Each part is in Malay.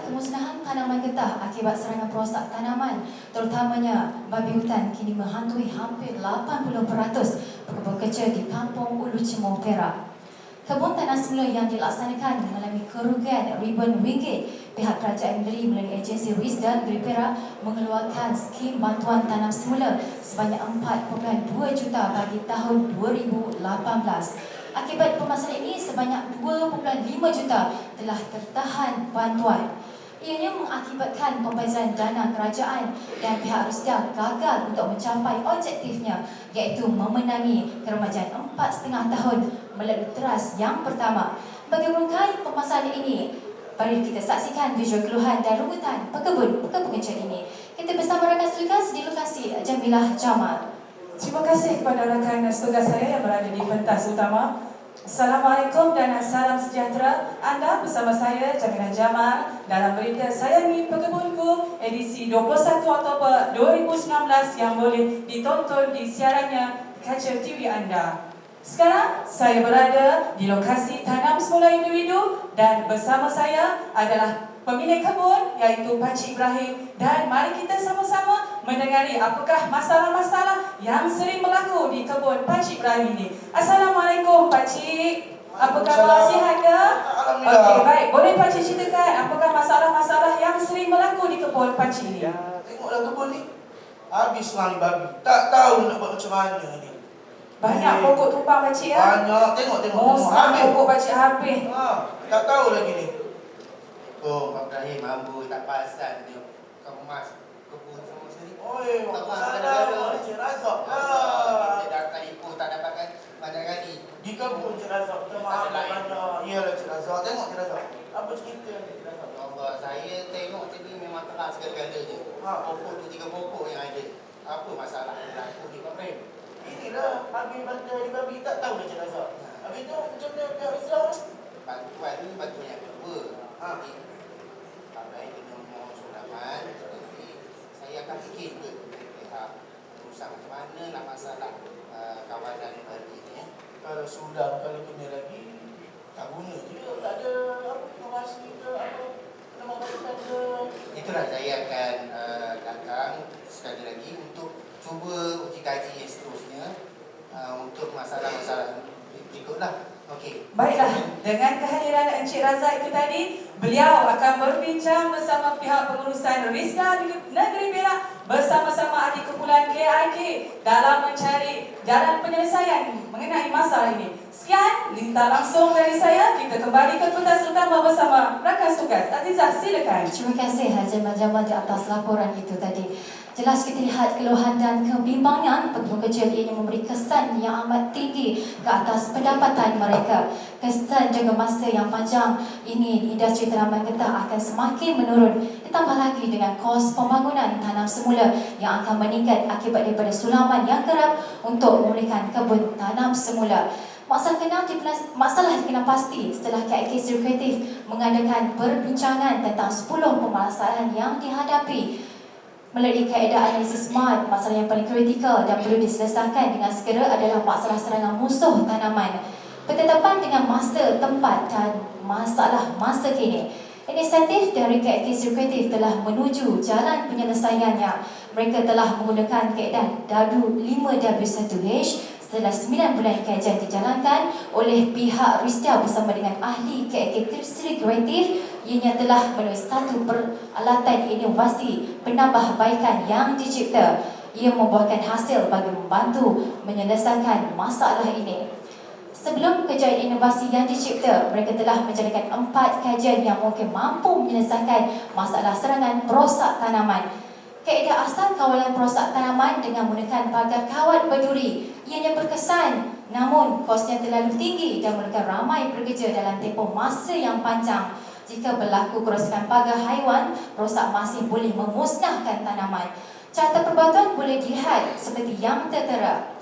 kemusnahan tanaman getah akibat serangan perosak tanaman, terutamanya babi hutan, kini menghantui hampir 80% pekebun kecil di Kampung Ulu Cemor, Perak. Kebun tanah semula yang dilaksanakan mengalami kerugian ribuan ringgit. Pihak kerajaan negeri melalui agensi Rizda Negeri Perak mengeluarkan skim bantuan tanam semula sebanyak 4.2 juta bagi tahun 2018. Akibat permasalahan ini, sebanyak 2.5 juta telah tertahan bantuan. Ianya mengakibatkan pembaziran dana kerajaan dan pihak Rizda gagal untuk mencapai objektifnya, iaitu memenangi kerajaan 4,5 tahun melalui teras yang pertama. Bagi merangkai permasalahan ini, mari kita saksikan visual keluhan dan rungutan pekebun kecil ini. Kita bersama rakan tugas di lokasi Jamilah Jamal. Terima kasih kepada rakan tugas saya yang berada di pentas utama. Assalamualaikum dan salam sejahtera. Anda bersama saya, Jamilah Jamal, dalam berita Sayangi Pekebunku edisi 21 Oktober 2019 yang boleh ditonton di siarannya kaca TV anda. Sekarang saya berada di lokasi tanam semula individu dan bersama saya adalah pemilik kebun iaitu Pakcik Ibrahim, dan mari kita sama-sama mendengari apakah masalah-masalah yang sering berlaku di kebun Pakcik Ibrahim ini. Assalamualaikum Pakcik. Apa khabar, sihat ke? Alhamdulillah. Okey, baik. Boleh Pakcik ceritakan apakah masalah-masalah yang sering berlaku di kebun Pakcik ini? Ya, tengoklah kebun ni. Habis selang ni babi. Tak tahu nak buat macam mana ni. Banyak pokok tumpang Pakcik ya? Banyak. Tengok. Musnah pokok Pakcik habis. Tak tahu lagi ni. Oh, Pak Ibrahim, mampu tak pasal dia kemas kebun sama sendiri. Oi, Tak apa pasal salah Cik Razak. Kita dah telefon tak dapatkan banyak kali. Di kebun Cik Razak. Kita maaf banyak. Iyalah Cik Razak. Tengok Cik Razak. Apa cerita ni Cik Razak? Allah, saya tengok tadi memang terang segala-gala je. Pokok tu 3 pokok yang ada. Apa masalah yang berlaku ni Pak Ibrahim? Inilah babi bantai di babi. Tak tahu Cik Razak. Habis tu macam mana pihak Islam? Bantuan ni bantuan yang kedua. Jadi, Pak Ibrahim kena mohon sulaman. Jadi, saya akan fikir juga dari pihak urusan macam mana nak masalah kawalan babi ni. Kalau sudah, kalau kena lagi, tak guna je. Tak ada apa, inovasi ke apa. Nama bagikan ke. Itulah saya akan datang sekali lagi untuk cuba uji kaji yang seterusnya untuk masalah-masalah berikutlah. Okey. Baiklah, dengan kehadiran Encik Razak itu tadi, beliau akan berbincang bersama pihak pengurusan Rizda Negeri Perak bersama-sama ahli kumpulan KIK dalam mencari jalan penyelesaian mengenai masalah ini. Sekian, lintas langsung dari saya. Kita kembali ke pentas utama bersama rakan tugas. Azizah, silakan. Terima kasih Haji Jamal di atas laporan itu tadi. Jelas kita lihat keluhan dan kebimbangan pekebun kecil ini memberi kesan yang amat tinggi ke atas pendapatan mereka. Kesan jangka masa yang panjang ini, industri tanaman getah akan semakin menurun. Ditambah lagi dengan kos pembangunan tanam semula yang akan meningkat akibat daripada sulaman yang kerap untuk memulihkan kebun tanam semula. Masalah dikenal pasti setelah KIK Eksekutif mengadakan perbincangan tentang 10 permasalahan yang dihadapi. Melalui kaedah analisis SMART, masalah yang paling kritikal dan perlu diselesaikan dengan segera adalah masalah serangan musuh tanaman, penetapan dengan masa, tempat dan masalah masa kini. Inisiatif dari KIK Eksekutif telah menuju jalan penyelesaiannya. Mereka telah menggunakan kaedah DADU 5W1H. Setelah 9 bulan kajian dijalankan oleh pihak Rizda bersama dengan ahli KIK Eksekutif, ianya telah menulis satu peralatan inovasi penambahbaikan yang dicipta. Ia membuahkan hasil bagi membantu menyelesaikan masalah ini. Sebelum kejayaan inovasi yang dicipta, mereka telah menjalankan 4 kajian yang mungkin mampu menyelesaikan masalah serangan perosak tanaman. Kaedah asal kawalan perosak tanaman dengan menggunakan pagar kawat berduri ianya berkesan, namun kosnya terlalu tinggi dan memerlukan ramai pekerja dalam tempoh masa yang panjang. Jika berlaku kerosakan pagar haiwan, perosak masih boleh memusnahkan tanaman. Carta perbantuan boleh dilihat seperti yang tertera.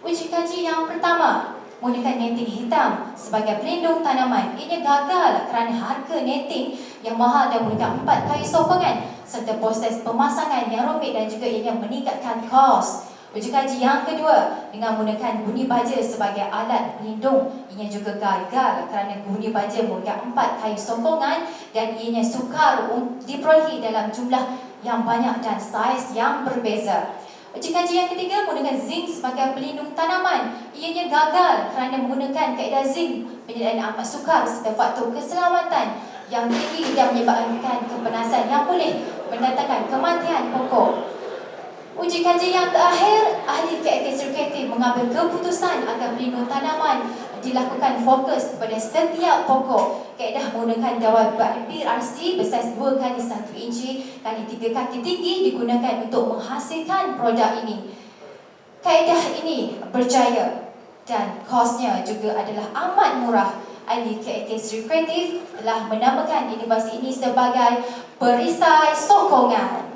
Uji kaji yang pertama, menggunakan netting hitam sebagai pelindung tanaman. Ini gagal kerana harga netting yang mahal dan menggunakan 4 kayu sokongan serta proses pemasangan yang rumit dan juga ia meningkatkan kos. Uji kaji yang kedua dengan menggunakan bunyi baja sebagai alat pelindung. Ianya juga gagal kerana bunyi baja menggunakan 4 kayu sokongan dan ianya sukar diperolehi dalam jumlah yang banyak dan saiz yang berbeza. Uji kaji yang ketiga menggunakan zinc sebagai pelindung tanaman. Ianya gagal kerana menggunakan kaedah zinc penyediaan amat sukar serta faktor keselamatan yang tinggi dan menyebabkan kepanasan yang boleh mendatangkan kematian pokok. Uji kaji yang terakhir, ahli keeksekutif mengambil keputusan agar pelindung tanaman dilakukan fokus kepada setiap pokok. Kaedah menggunakan dawai BRC besar 2 kali 1 inci kali 3 kaki tinggi digunakan untuk menghasilkan produk ini. Kaedah ini berjaya dan kosnya juga adalah amat murah. Ahli keeksekutif telah menamakan inovasi ini sebagai perisai sokongan.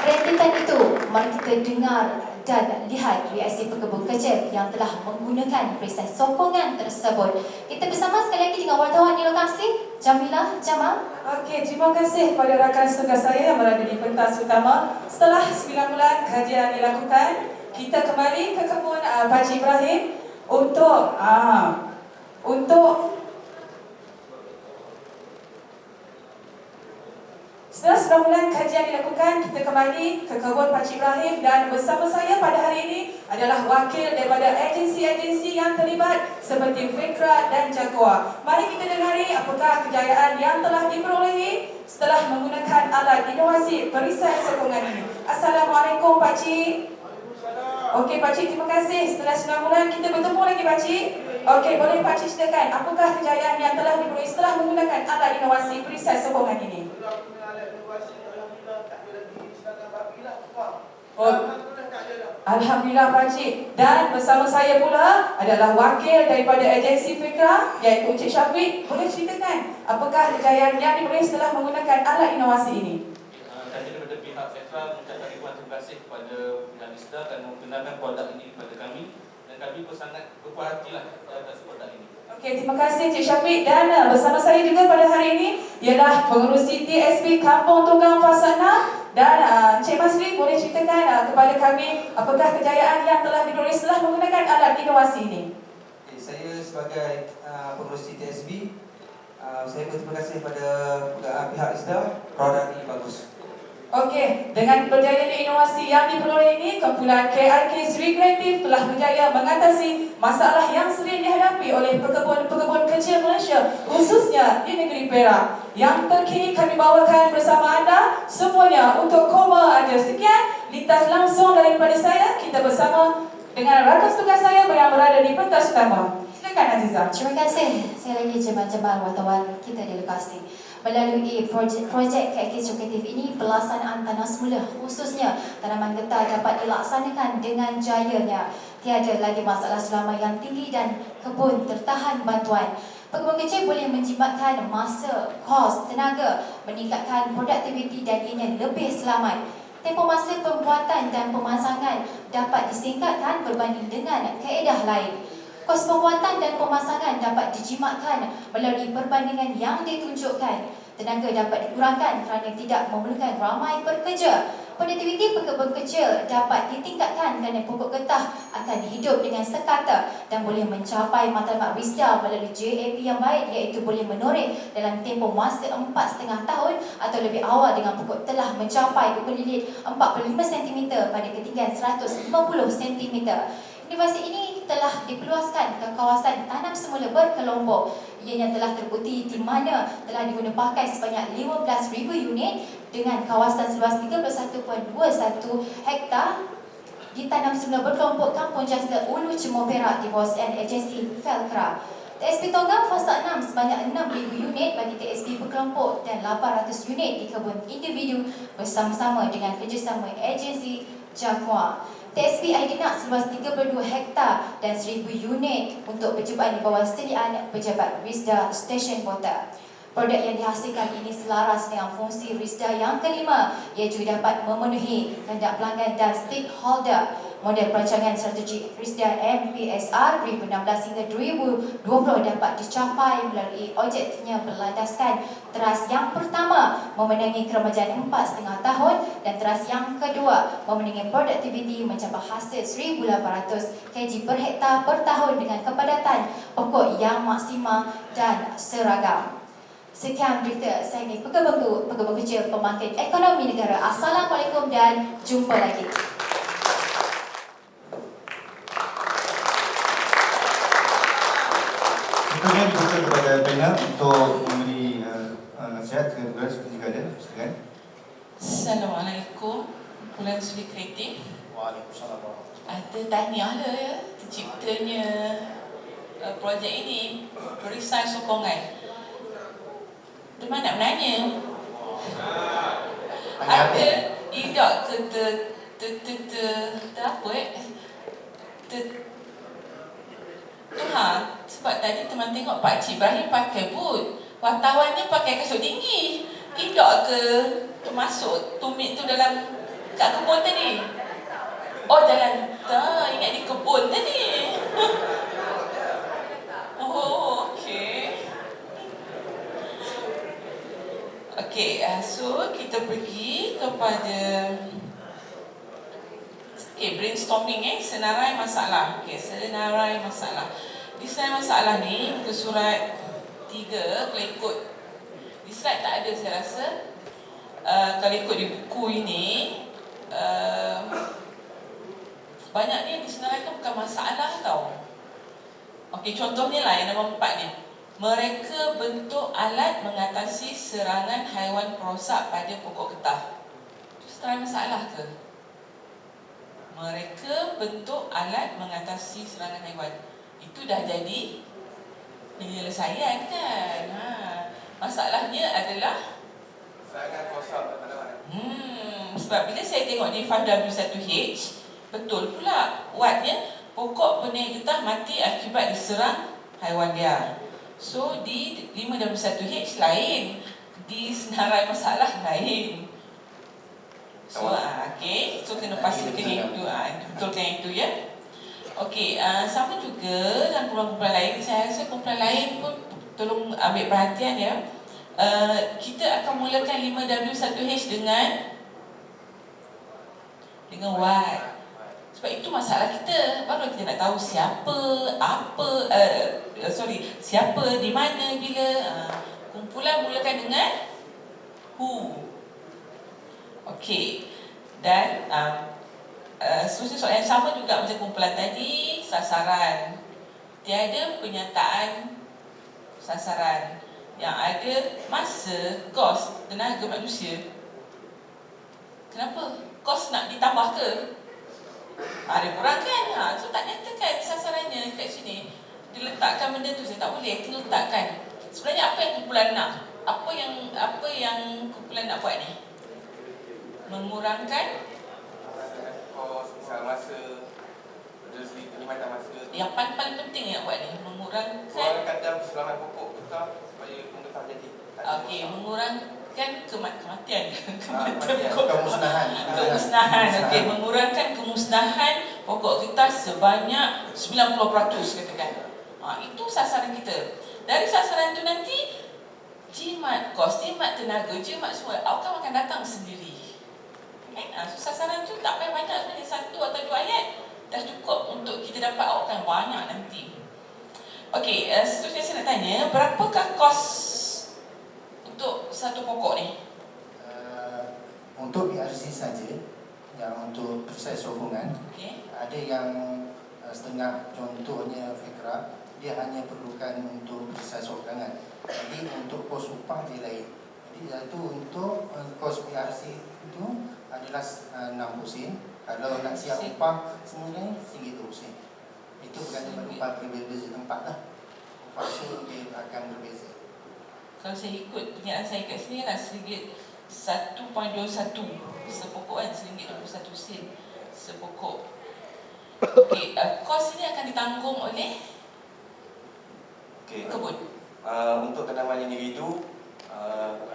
Rentetan itu, mari kita dengar dan lihat reaksi pekebun kecil yang telah menggunakan perisai sokongan tersebut. Kita bersama sekali lagi dengan wartawan di lokasi, Jamilah, Jamal. Okey, terima kasih kepada rakan setugas saya yang berada di pentas utama. Setelah 9 bulan kajian dilakukan, kita kembali ke kebun Pakcik Ibrahim untuk setelah 9 bulan kajian dilakukan, kita kembali ke kebun Pakcik Ibrahim dan bersama saya pada hari ini adalah wakil daripada agensi-agensi yang terlibat seperti Fikra dan Jaguar. Mari kita denari apakah kejayaan yang telah diperolehi setelah menggunakan alat inovasi perisai sokongan ini. Assalamualaikum Pakcik. Okey Pakcik, terima kasih. Setelah 9 bulan kita bertemu lagi Pakcik. Okey, boleh Pakcik ceritakan apakah kejayaan yang telah diperolehi setelah menggunakan alat inovasi perisai sokongan ini? Alhamdulillah Pakcik. Dan bersama saya pula adalah wakil daripada agensi Fikra iaitu Encik Syafiq. Boleh ceritakan apakah kejayaan yang diperolehi setelah menggunakan alat inovasi ini? Kami daripada pihak Fikra mengucapkan ribuan terima kasih kepada pihak Rizda kerana memperkenalkan produk ini kepada kami dan kami pun sangat berpuas hatilah atas produk ini. Okey, terima kasih Encik Syafiq. Dan bersama saya juga pada hari ini ialah pengerusi TSB Kampung Tunggang Fasa 6. Dan Encik Masri, boleh ceritakan kepada kami apakah kejayaan yang telah diperolehi setelah menggunakan alat inovasi ini? Okay, saya sebagai pengerusi TSB, saya berterima kasih kepada pihak ISDA. Produk ini bagus. Okey, dengan berjayanya inovasi yang diperoleh ini, kumpulan KRK Sri Kreatif telah berjaya mengatasi masalah yang sering dihadapi oleh pekebun kecil Malaysia, khususnya di negeri Perak. Yang terkini kami bawakan bersama anda semuanya untuk koma aja. Sekian lintas langsung daripada saya. Kita bersama dengan rakan setugas saya yang berada di pentas utama. Silakan Azizah. Terima kasih. Saya lagi Jamal wartawan kita di lokasi. Melalui projek keeksekutif ini, pelaksanaan tanah semula khususnya tanaman getah dapat dilaksanakan dengan jayanya. Tiada lagi masalah selama yang tinggi dan kebun tertahan bantuan. Pekebun kecil boleh menjimatkan masa, kos, tenaga, meningkatkan produktiviti dan ianya lebih selamat. Tempoh masa pembuatan dan pemasangan dapat disingkatkan berbanding dengan kaedah lain. Kos pembuatan dan pemasangan dapat dijimatkan melalui perbandingan yang ditunjukkan. Tenaga dapat dikurangkan kerana tidak memerlukan ramai pekerja. Produktiviti pekebun kecil dapat ditingkatkan kerana pokok getah akan hidup dengan sekata dan boleh mencapai matlamat Rizda melalui JAP yang baik, iaitu boleh menoreh dalam tempoh masa 4,5 tahun atau lebih awal dengan pokok telah mencapai pokok lilit 45 cm pada ketinggian 150 cm. Inovasi ini telah diperluaskan ke kawasan tanam semula berkelompok. Ianya telah terbukti di mana telah diguna pakai sebanyak 15,000 unit dengan kawasan seluas 31.21 hektar ditanam semula berkelompok Kampung Jasa Ulu Cemor Perak di bawah agensi Felkra. TSB Tonggang Fasa 6 sebanyak 6,000 unit bagi TSB berkelompok dan 800 unit di kebun individu bersama-sama dengan kerjasama agensi Jaguar. TSB Aidinak seluas 32 hektar dan 1,000 unit untuk percubaan di bawah sediaan pejabat Rizda Stesen Bota. Produk yang dihasilkan ini selaras dengan fungsi Rizda yang kelima, ia juga dapat memenuhi kehendak pelanggan dan stakeholder. Model perancangan strategi RISDA MPSR 2016 hingga 2020 dapat dicapai melalui objektifnya berlandaskan teras yang pertama memenangi keremajaan 4,5 tahun dan teras yang kedua memenangi produktiviti mencapai hasil 1,800 kg per hektar per tahun dengan kepadatan pokok yang maksimal dan seragam. Sekian berita saya ni Pegawai Kecil Pembangkit Ekonomi Negara. Assalamualaikum dan jumpa lagi. Seterusnya dibuka kepada panel untuk memberi nasihat jika ada. Silakan. Assalamualaikum. Bulan Suri Kreatif. Waalaikumsalam. Ada tahniah lah ya terciptanya projek ini, perisai sokongan. Teman nak menanya, ada tidak apa sebab tadi teman tengok Pak Cik Ibrahim pakai boot, wartawannya pakai kasut tinggi. Tidak ke termasuk tumit tu dalam kat kebun tadi? Oh dalam tak, ingat di kebun tadi. Oh okey. Okey, so kita pergi kepada brainstorming senarai masalah. Okey, senarai masalah. Di senarai masalah ni muka surat 3 kalau ikut di slide tak ada saya rasa. Kalau ikut di buku ini banyaknya disenaraikan bukan masalah tau. Okey, contohnya lah yang nombor 4 ni. Mereka bentuk alat mengatasi serangan haiwan perosak pada pokok getah. Itu senarai masalah ke? Mereka bentuk alat mengatasi serangan haiwan. Itu dah jadi penyelesaian kan? Masalahnya adalah Serangan perosak tanaman. sebab bila saya tengok di 5W1H, betul pula wattnya pokok benih getah mati akibat diserang haiwan liar. So di 5W1H lain, di senarai masalah lain. So okey, so kena pastikan itu, betulkan itu ya. Okey, sama juga dalam kumpulan-kumpulan lain. Saya rasa kumpulan lain pun tolong ambil perhatian ya. Kita akan mulakan 5W1H dengan watt. Sebab itu masalah kita. Baru kita nak tahu siapa, siapa, di mana, bila. Kumpulan mulakan dengan who. Okey. Dan soalan yang sama juga macam kumpulan tadi, sasaran. Tiada penyataan sasaran. Yang ada masa, kos, tenaga manusia. Kenapa? Kos nak ditambah ke? Ada kurang kan? So tak nyatakan sasarannya kat sini. Diletakkan benda tu, saya tak boleh kita letakkan. Sebenarnya apa yang kumpulan nak? Apa yang kumpulan nak buat ni? Mengurangkan Kos, misal masa, dari segi perkhidmatan masa. yang paling penting yang nak buat ni, mengurangkan Kadang serangan pokok getah supaya getah jadi. okey, mengurangkan kematian. Kemusnahan. Kemusnahan. Okey, mengurangkan kemusnahan pokok getah sebanyak 90% katakan. Itu sasaran kita. Dari sasaran tu nanti jimat kos, jimat tenaga, jimat semua outcome akan datang sendiri. So sasaran tu tak payah banyak sebenarnya, 1 atau 2 ayat dah cukup untuk kita dapat outcome banyak nanti. Okey, seterusnya saya nak tanya, berapakah kos untuk satu pokok ni? Untuk BRC saja, yang untuk perisai sokongan, ada yang setengah, contohnya Fikra, dia hanya perlukan untuk perisai sokongan. Jadi untuk kos upah dia lain. Jadi itu untuk kos BRC itu adalah 60 sen. Kalau nak siap upah semuanya RM1.20. Itu bergantung pada upah berbeza tempat lah. Upah itu dia akan berbeza. Kalau saya ikut perniagaan saya kat sini lah RM1.21 sepokok kan, RM1.21 sepokok. Okey, kos ini akan ditanggung oleh kebun. Untuk tanaman individu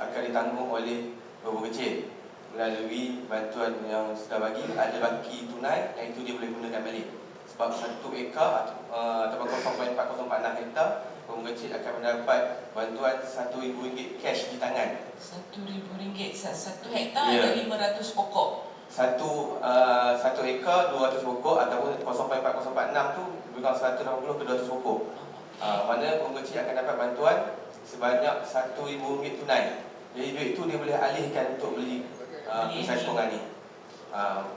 akan ditanggung oleh berburu kecil. melalui bantuan yang sudah bagi, ada baki tunai yang itu dia boleh gunakan balik. Sebab 1 ekar atau 0.4046 hektar, pemkecil akan mendapat bantuan RM1,000 cash di tangan. RM1,000 satu hektar Ya. ada 500 pokok. Satu ekar 200 pokok ataupun 0.4046 tu lebih kurang 180 ke 200 pokok. Mana pemkecil akan dapat bantuan sebanyak RM1,000 tunai. Jadi duit itu dia boleh alihkan untuk beli perisai sokongan ni.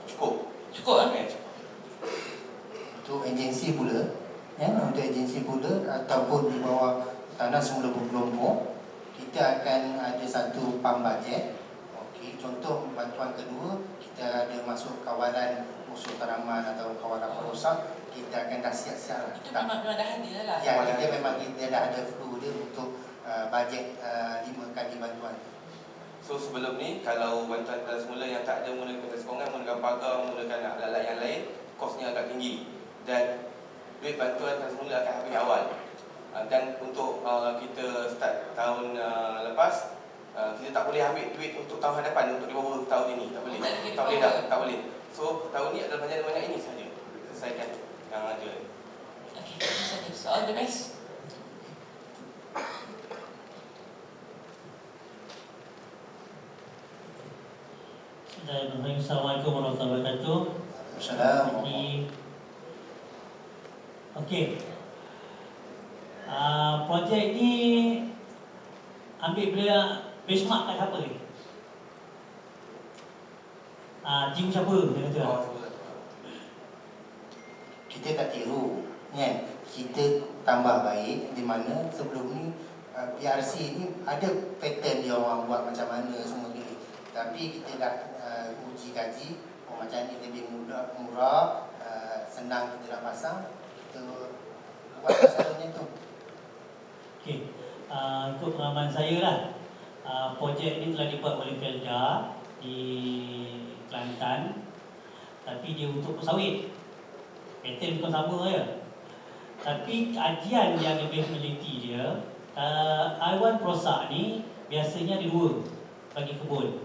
Cukup. Cukup Okay, cukup. Untuk agensi pula, untuk agensi pula ataupun di bawah tanah semula berkelompok, kita akan ada satu pam bajet. Okey, contoh bantuan kedua, kita ada masuk kawalan musuh tanaman atau kawalan perosak, kita akan dah siap-siap. Itu memang dah hadir lah. Ya, kita memang kita dah ada flow dia untuk bajet 5 kali bantuan. So sebelum ni kalau bantuan semula yang tak ada menggunakan perisai sokongan, menggunakan pagar, menggunakan alat-alat yang lain, kosnya agak tinggi dan duit bantuan semula akan habis awal. Dan untuk kita start tahun lepas, kita tak boleh ambil duit untuk tahun hadapan untuk di bawah tahun ini. Tak boleh. Tak boleh dah, tak boleh. So tahun ni adalah banyak ini saja. Selesaikan yang ada. Okey, itu saja. So all the best. Assalamualaikum warahmatullahi wabarakatuh. Assalamualaikum. Okey. Projek ni ambil bila benchmark kat siapa ni? Tim siapa dia kata? Kita tak tiru, kan? Kita tambah baik di mana sebelum ni PRC ni ada pattern dia orang buat macam mana semua ni. Tapi kita dah uji kaji, macam ni lebih murah, senang kita nak pasang, kita buat caranya tu. Okey. Untuk pengalaman saya lah, projek ini telah dibuat oleh Felda di Kelantan, tapi dia untuk sawit. Pattern bukan sama ya. Tapi kajian yang lebih meneliti dia, haiwan perosak ni biasanya ada 2 bagi kebun.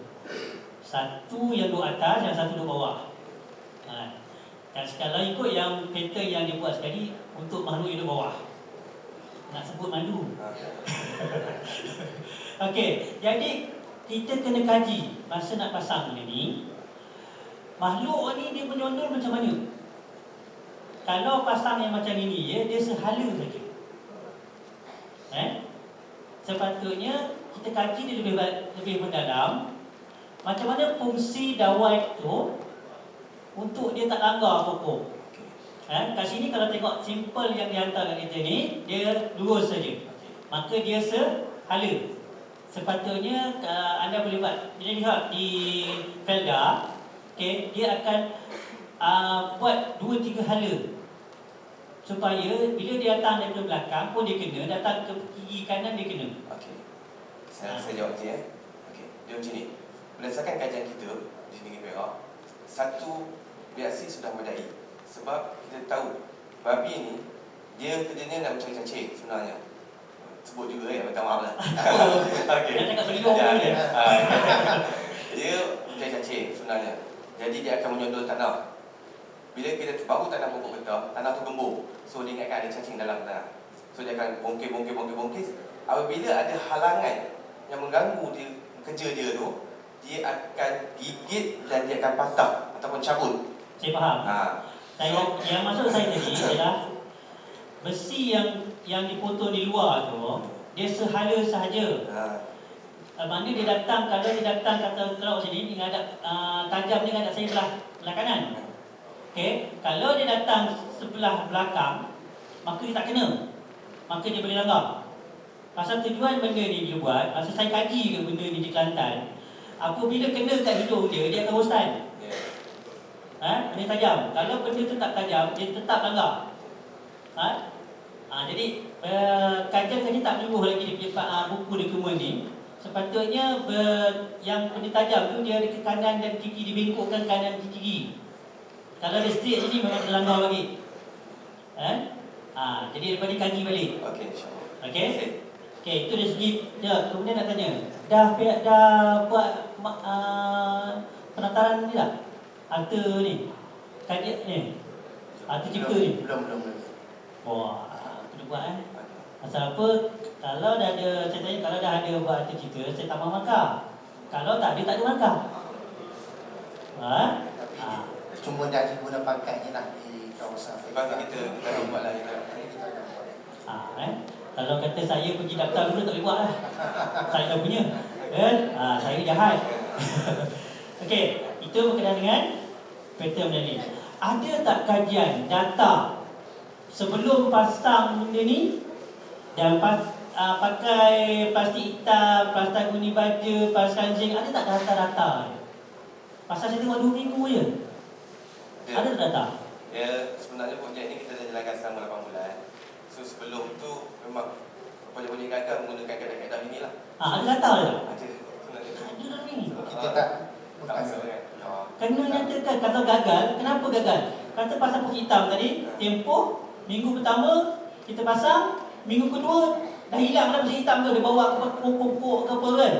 Satu yang duduk atas, yang satu duduk bawah. Dan kalau ikut yang pattern yang dibuat sekali untuk makhluk hidup bawah, nak sebut malu. Okey, jadi kita kena kaji masa nak pasang benda ni, makhluk ni dia menyondol macam mana. Kalau pasang yang macam ini dia sehala saja. Sepatutnya kita kaji dia lebih mendalam. Macam mana fungsi dawai itu untuk dia tak langgar pokok. Kat sini kalau tengok simple yang dihantar kat kita ni, dia lurus saja. Maka dia sehala. Sepatutnya anda boleh buat, bila lihat di Felda, okay, dia akan buat 2-3 hala supaya bila dia datang daripada belakang pun dia kena, datang ke gigi kanan dia kena. Okey. Saya jawab je Okey, dia macam ni. Berdasarkan kajian kita di Negeri Perak, satu reaksi sudah memadai. Sebab kita tahu babi ni dia kerjanya nak mencari cacing sebenarnya. Sebut juga ya, minta maaf lah. Okey. Dia cakap beli orang dia. Dia mencari cacing sebenarnya. Jadi dia akan menyondol tanah. Bila kita baru tanam pokok getah, tanah tu gembur. So dia ingatkan ada cacing dalam tanah. So dia akan bongkir. Apabila ada halangan yang mengganggu dia kerja dia tu, dia akan gigit dan dia akan patah ataupun cabut. Saya faham. Yang maksud saya tadi adalah besi yang dipotong di luar tu, dia sehala sahaja. Mana dia datang, kalau dia datang kata kalau macam ni, dia ada tajam dia ada saya belah kanan. Okey, kalau dia datang sebelah belakang, maka dia tak kena. Maka dia boleh langgar. Pasal tujuan benda ni dia buat, masa saya kaji ke benda ni di Kelantan, apabila kena kat hidung dia akan roastan. Benda tajam. Kalau benda tu tak tajam, dia tetap langgar. Jadi kajian tak menunggu lagi di buku dokumen ni. Sepatutnya yang benda tajam tu dia di kanan dan kiri, dibengkokkan kanan kiri. Kalau dia straight sini memang terlanggar lagi. Jadi daripada kaji balik. Okey, insya-Allah. Okey, itu dari segi. Kemudian nak tanya. dah buat penataran ni tak? Akta ni. Kajian ni. Akta cipta ni. Belum. Wah, kena buat Pasal apa? Kalau dah ada, saya tanya, kalau dah ada buat akta cipta, saya tambah markah. Kalau tak ada, tak ada markah. Cuma dah diguna pakai je lah di kawasan. Lepas tu kita akan buat lah. Kalau kata saya pergi daftar dulu, tak boleh buat lah. Saya dah punya. Saya jahat. Okey, itu berkenaan dengan peta menjadi. Ada tak kajian, data sebelum pasang benda ni dan pakai plastik hitam, plastik guni baja, plastik zinc, ada tak data-data? Pasal saya tengok 2 minggu je. Ada tak data? Ya, sebenarnya projek ni kita dah jalankan selama 8 bulan. So sebelum tu memang projek-projek gagal menggunakan kaedah-kaedah inilah. Ada data ke? Ada. Ada dah ni. Kita tak Kena nyatakan kalau gagal, kenapa gagal? Kata pasal putih hitam tadi, tempoh minggu pertama kita pasang, minggu kedua dah hilang dah putih hitam tu, dia bawa ke pokok ke apa kan?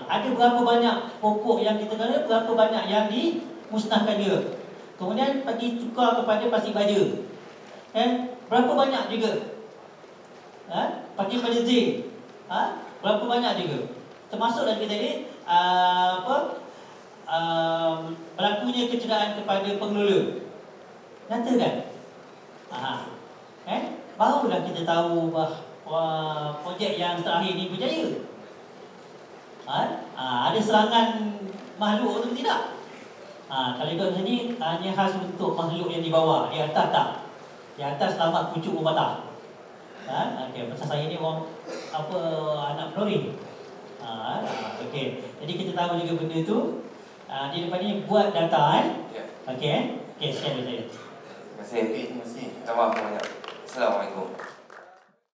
Ada berapa banyak pokok yang kita kena, berapa banyak yang dimusnahkan dia. Kemudian pergi tukar kepada plastik baja. Berapa banyak juga? Pakai pada zinc. Berapa banyak juga? Termasuk lagi tadi berlakunya kecederaan kepada pengelola. Nyata kan? Barulah kita tahu bahawa projek yang terakhir ni berjaya. Ada serangan makhluk atau tidak? Kalau ikut macam ni, hanya khas untuk makhluk yang di bawah, di atas tak. Di atas selamat pucuk berbatang. Okay, macam saya ni orang anak pelori. Okey. Jadi kita tahu juga benda tu. Di depan ni buat data Okey. Okey, sekian dari saya. Terima kasih. Terima kasih. Minta maaf banyak. Assalamualaikum.